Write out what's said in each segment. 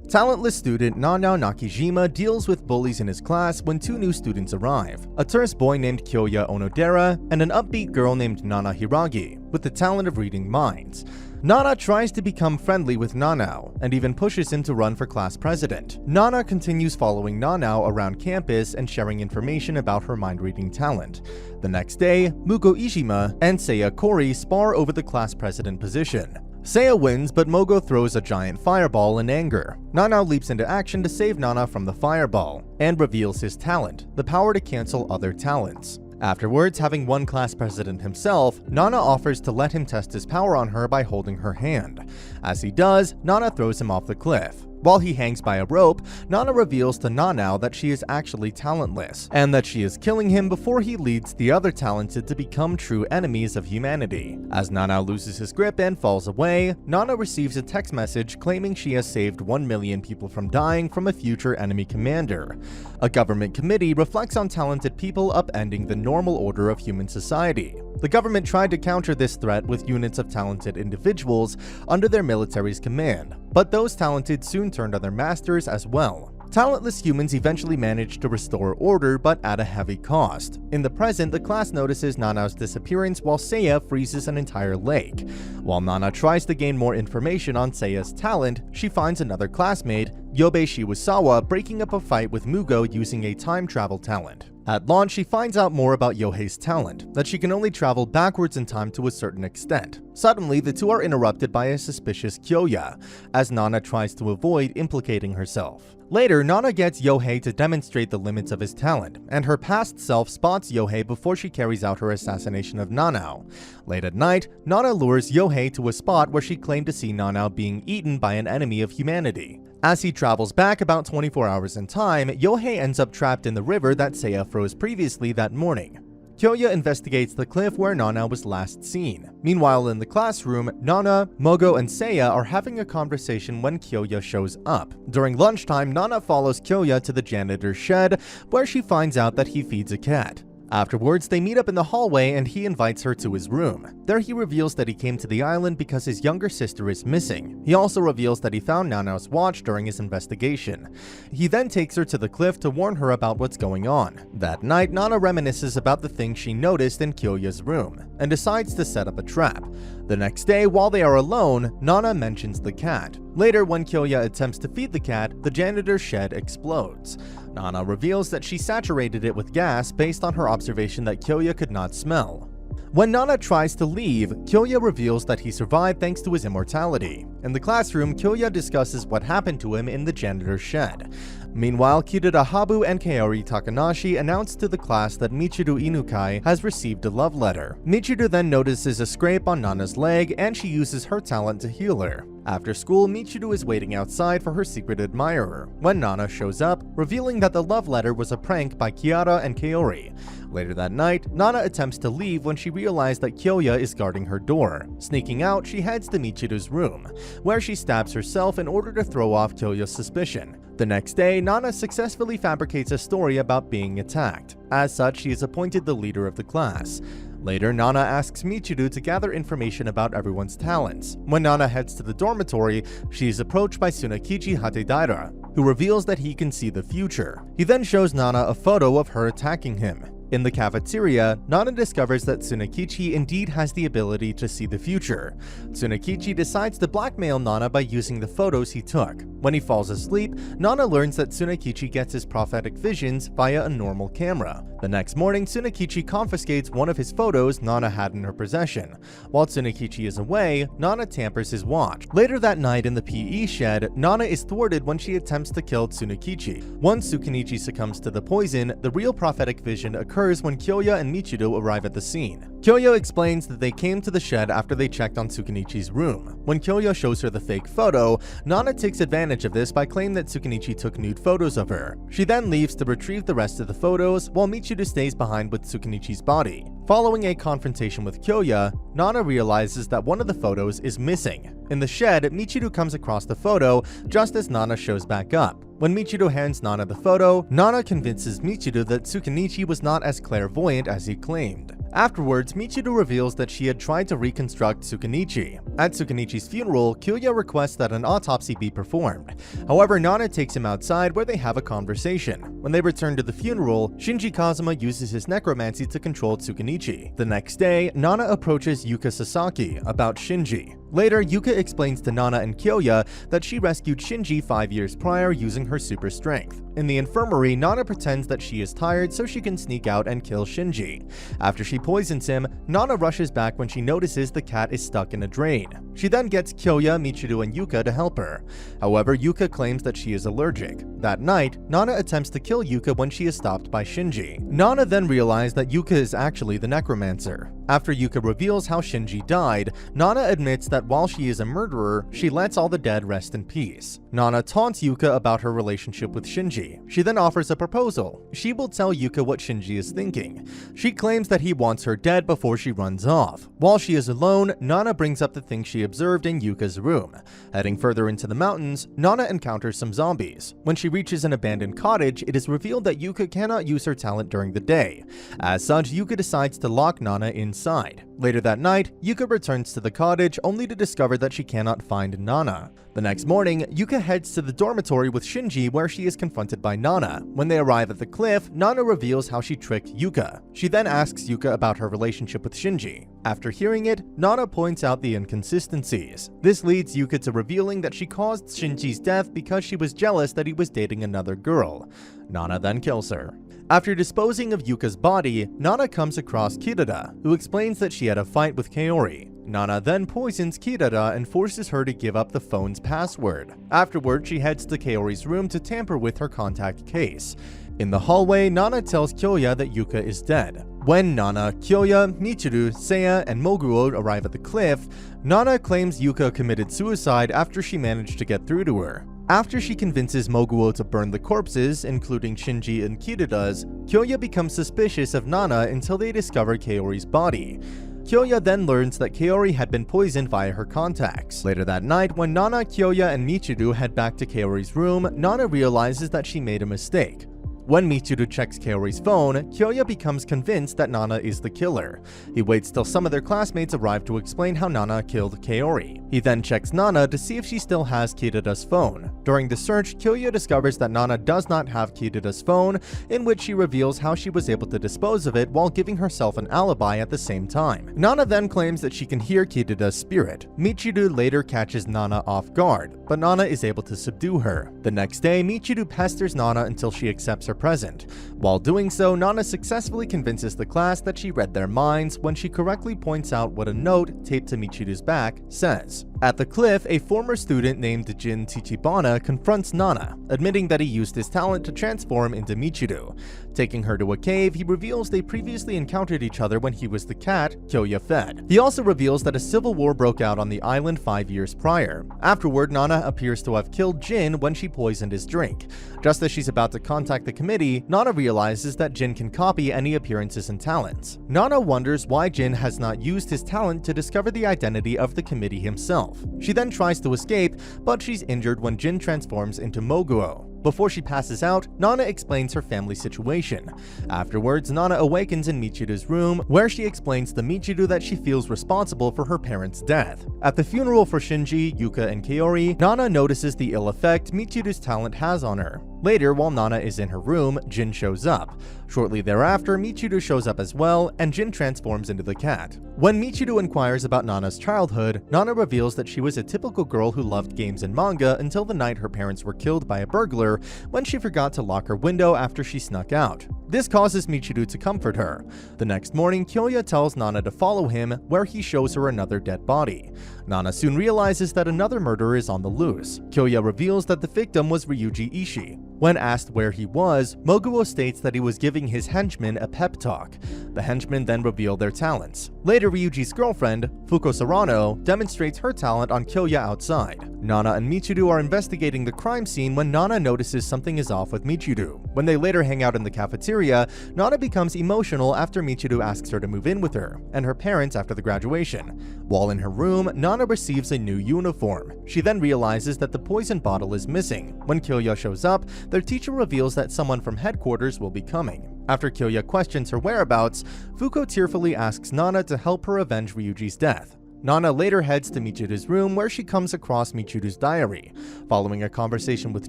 Talentless student Nana Nakijima deals with bullies in his class when two new students arrive, a terse boy named Kyoya Onodera and an upbeat girl named Nana Hiragi, with the talent of reading minds. Nana tries to become friendly with Nanao, and even pushes him to run for class president. Nana continues following Nanao around campus and sharing information about her mind-reading talent. The next day, Mugo Ijima and Seiya Kori spar over the class president position. Seiya wins, but Mogo throws a giant fireball in anger. Nanao leaps into action to save Nana from the fireball, and reveals his talent, the power to cancel other talents. Afterwards, having won class president himself, Nana offers to let him test his power on her by holding her hand. As he does, Nana throws him off the cliff. While he hangs by a rope, Nana reveals to Nanao that she is actually talentless, and that she is killing him before he leads the other talented to become true enemies of humanity. As Nanao loses his grip and falls away, Nana receives a text message claiming she has saved 1 million people from dying from a future enemy commander. A government committee reflects on talented people upending the normal order of human society. The government tried to counter this threat with units of talented individuals under their military's command, but those talented soon turned on their masters as well. Talentless humans eventually managed to restore order, but at a heavy cost. In the present, the class notices Nanao's disappearance while Seiya freezes an entire lake. While Nana tries to gain more information on Seiya's talent, she finds another classmate, Yobe Shiwasawa, breaking up a fight with Mugo using a time travel talent. At launch, she finds out more about Yohei's talent, that she can only travel backwards in time to a certain extent. Suddenly, the two are interrupted by a suspicious Kyoya, as Nana tries to avoid implicating herself. Later, Nana gets Yohei to demonstrate the limits of his talent, and her past self spots Yohei before she carries out her assassination of Nanao. Late at night, Nana lures Yohei to a spot where she claimed to see Nanao being eaten by an enemy of humanity. As he travels back about 24 hours in time, Yohei ends up trapped in the river that Seiya froze previously that morning. Kyoya investigates the cliff where Nana was last seen. Meanwhile, in the classroom, Nana, Mogo, and Seiya are having a conversation when Kyoya shows up. During lunchtime, Nana follows Kyoya to the janitor's shed, where she finds out that he feeds a cat. Afterwards, they meet up in the hallway and he invites her to his room. There he reveals that he came to the island because his younger sister is missing. He also reveals that he found Nanao's watch during his investigation. He then takes her to the cliff to warn her about what's going on. That night, Nana reminisces about the things she noticed in Kyoya's room, and decides to set up a trap. The next day, while they are alone, Nana mentions the cat. Later, when Kyoya attempts to feed the cat, the janitor's shed explodes. Nana reveals that she saturated it with gas based on her observation that Kyoya could not smell. When Nana tries to leave, Kyoya reveals that he survived thanks to his immortality. In the classroom, Kyoya discusses what happened to him in the janitor's shed. Meanwhile, Kidara Habu and Kaori Takanashi announce to the class that Michiru Inukai has received a love letter. Michiru then notices a scrape on Nana's leg and she uses her talent to heal her. After school, Michiru is waiting outside for her secret admirer, when Nana shows up, revealing that the love letter was a prank by Kiara and Kaori. Later that night, Nana attempts to leave when she realizes that Kyoya is guarding her door. Sneaking out, she heads to Michiru's room, where she stabs herself in order to throw off Kyoya's suspicion. The next day, Nana successfully fabricates a story about being attacked. As such, she is appointed the leader of the class. Later, Nana asks Michiru to gather information about everyone's talents. When Nana heads to the dormitory, she is approached by Tsunakichi Hatedaira, who reveals that he can see the future. He then shows Nana a photo of her attacking him. In the cafeteria, Nana discovers that Tsunakichi indeed has the ability to see the future. Tsunakichi decides to blackmail Nana by using the photos he took. When he falls asleep, Nana learns that Tsunakichi gets his prophetic visions via a normal camera. The next morning, Tsunakichi confiscates one of his photos Nana had in her possession. While Tsunakichi is away, Nana tampers his watch. Later that night in the PE shed, Nana is thwarted when she attempts to kill Tsunakichi. Once Tsukunichi succumbs to the poison, the real prophetic vision occurs when Kyoya and Michiru arrive at the scene. Kyoya explains that they came to the shed after they checked on Tsukunichi's room. When Kyoya shows her the fake photo, Nana takes advantage of this by claiming that Tsukunichi took nude photos of her. She then leaves to retrieve the rest of the photos, while Michiru stays behind with Tsukunichi's body. Following a confrontation with Kyoya, Nana realizes that one of the photos is missing. In the shed, Michiru comes across the photo just as Nana shows back up. When Michiru hands Nana the photo, Nana convinces Michiru that Tsukunichi was not as clairvoyant as he claimed. Afterwards, Michiru reveals that she had tried to reconstruct Tsukunichi. At Tsukunichi's funeral, Kyoya requests that an autopsy be performed. However, Nana takes him outside where they have a conversation. When they return to the funeral, Shinji Kazuma uses his necromancy to control Tsukunichi. The next day, Nana approaches Yuka Sasaki about Shinji. Later, Yuka explains to Nana and Kyoya that she rescued Shinji 5 years prior using her super strength. In the infirmary, Nana pretends that she is tired so she can sneak out and kill Shinji. After she poisons him, Nana rushes back when she notices the cat is stuck in a drain. She then gets Kyoya, Michiru, and Yuka to help her. However, Yuka claims that she is allergic. That night, Nana attempts to kill Yuka when she is stopped by Shinji. Nana then realizes that Yuka is actually the necromancer. After Yuka reveals how Shinji died, Nana admits that while she is a murderer, she lets all the dead rest in peace. Nana taunts Yuka about her relationship with Shinji. She then offers a proposal. She will tell Yuka what Shinji is thinking. She claims that he wants her dead before she runs off. While she is alone, Nana brings up the things she observed in Yuka's room. Heading further into the mountains, Nana encounters some zombies. When she reaches an abandoned cottage, it is revealed that Yuka cannot use her talent during the day. As such, Yuka decides to lock Nana inside. Later that night, Yuka returns to the cottage only to discover that she cannot find Nana. The next morning, Yuka heads to the dormitory with Shinji where she is confronted by Nana. When they arrive at the cliff, Nana reveals how she tricked Yuka. She then asks Yuka about her relationship with Shinji. After hearing it, Nana points out the inconsistencies. This leads Yuka to revealing that she caused Shinji's death because she was jealous that he was dating another girl. Nana then kills her. After disposing of Yuka's body, Nana comes across Kirada, who explains that she had a fight with Kaori. Nana then poisons Kirada and forces her to give up the phone's password. Afterward, she heads to Kaori's room to tamper with her contact case. In the hallway, Nana tells Kyoya that Yuka is dead. When Nana, Kyoya, Michiru, Seiya, and Moguo arrive at the cliff, Nana claims Yuka committed suicide after she managed to get through to her. After she convinces Moguo to burn the corpses, including Shinji and Kirada's, Kyoya becomes suspicious of Nana until they discover Kaori's body. Kyoya then learns that Kaori had been poisoned via her contacts. Later that night, when Nana, Kyoya, and Michiru head back to Kaori's room, Nana realizes that she made a mistake. When Michiru checks Kaori's phone, Kyoya becomes convinced that Nana is the killer. He waits till some of their classmates arrive to explain how Nana killed Kaori. He then checks Nana to see if she still has Kirada's phone. During the search, Kyoya discovers that Nana does not have Kirada's phone, in which she reveals how she was able to dispose of it while giving herself an alibi at the same time. Nana then claims that she can hear Kirada's spirit. Michiru later catches Nana off guard, but Nana is able to subdue her. The next day, Michiru pesters Nana until she accepts her present. While doing so, Nana successfully convinces the class that she read their minds when she correctly points out what a note taped to Michiru's back says. At the cliff, a former student named Jin Chichibana confronts Nana, admitting that he used his talent to transform into Michiru. Taking her to a cave, he reveals they previously encountered each other when he was the cat Kyoya fed. He also reveals that a civil war broke out on the island 5 years prior. Afterward, Nana appears to have killed Jin when she poisoned his drink. Just as she's about to contact the committee, Nana realizes that Jin can copy any appearances and talents. Nana wonders why Jin has not used his talent to discover the identity of the committee himself. She then tries to escape, but she's injured when Jin transforms into Moguo. Before she passes out, Nana explains her family situation. Afterwards, Nana awakens in Michiru's room, where she explains to Michiru that she feels responsible for her parents' death. At the funeral for Shinji, Yuka, and Kaori, Nana notices the ill effect Michiru's talent has on her. Later, while Nana is in her room, Jin shows up. Shortly thereafter, Michiru shows up as well, and Jin transforms into the cat. When Michiru inquires about Nana's childhood, Nana reveals that she was a typical girl who loved games and manga until the night her parents were killed by a burglar when she forgot to lock her window after she snuck out. This causes Michiru to comfort her. The next morning, Kyoya tells Nana to follow him, where he shows her another dead body. Nana soon realizes that another murderer is on the loose. Kyoya reveals that the victim was Ryuji Ishii. When asked where he was, Moguo states that he was giving his henchmen a pep talk. The henchmen then reveal their talents. Later, Ryuji's girlfriend, Fuko Serrano, demonstrates her talent on Kyoya outside. Nana and Michiru are investigating the crime scene when Nana notices something is off with Michiru. When they later hang out in the cafeteria, Nana becomes emotional after Michiru asks her to move in with her, and her parents after the graduation. While in her room, Nana receives a new uniform. She then realizes that the poison bottle is missing. When Kyoya shows up, their teacher reveals that someone from headquarters will be coming. After Kyoya questions her whereabouts, Fuko tearfully asks Nana to help her avenge Ryuji's death. Nana later heads to Michiru's room where she comes across Michiru's diary. Following a conversation with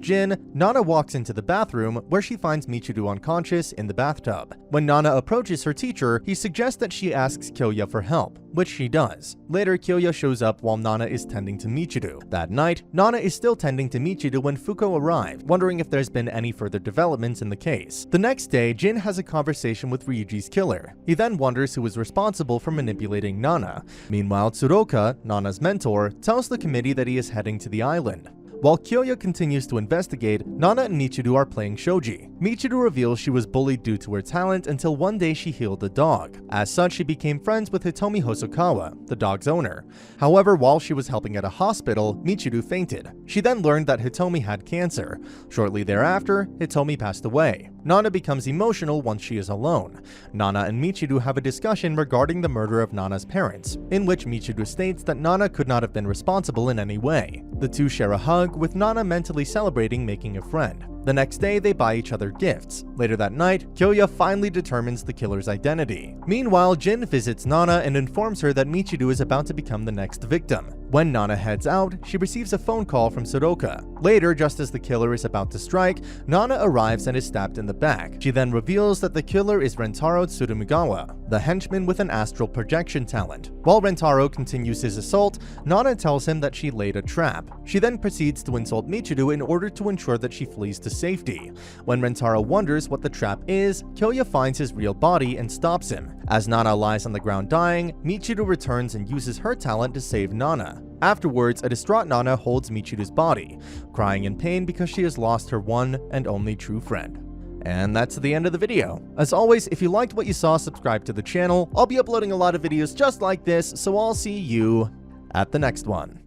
Jin, Nana walks into the bathroom where she finds Michiru unconscious in the bathtub. When Nana approaches her teacher, he suggests that she asks Kyoya for help, which she does. Later, Kyoya shows up while Nana is tending to Michiru. That night, Nana is still tending to Michiru when Fuko arrives, wondering if there's been any further developments in the case. The next day, Jin has a conversation with Ryuji's killer. He then wonders who is responsible for manipulating Nana. Meanwhile, Tsuruka, Nana's mentor, tells the committee that he is heading to the island. While Kyoya continues to investigate, Nana and Michiru are playing shogi. Michiru reveals she was bullied due to her talent until one day she healed a dog. As such, she became friends with Hitomi Hosokawa, the dog's owner. However, while she was helping at a hospital, Michiru fainted. She then learned that Hitomi had cancer. Shortly thereafter, Hitomi passed away. Nana becomes emotional once she is alone. Nana and Michiru have a discussion regarding the murder of Nana's parents, in which Michiru states that Nana could not have been responsible in any way. The two share a hug, with Nana mentally celebrating making a friend. The next day, they buy each other gifts. Later that night, Kyoya finally determines the killer's identity. Meanwhile, Jin visits Nana and informs her that Michiru is about to become the next victim. When Nana heads out, she receives a phone call from Soroka. Later, just as the killer is about to strike, Nana arrives and is stabbed in the back. She then reveals that the killer is Rentaro Tsurumigawa, the henchman with an astral projection talent. While Rentaro continues his assault, Nana tells him that she laid a trap. She then proceeds to insult Michiru in order to ensure that she flees to safety. When Rentaro wonders what the trap is, Kyoya finds his real body and stops him. As Nana lies on the ground dying, Michiru returns and uses her talent to save Nana. Afterwards, a distraught Nana holds Michiru's body, crying in pain because she has lost her one and only true friend. And that's the end of the video. As always, if you liked what you saw, subscribe to the channel. I'll be uploading a lot of videos just like this, so I'll see you at the next one.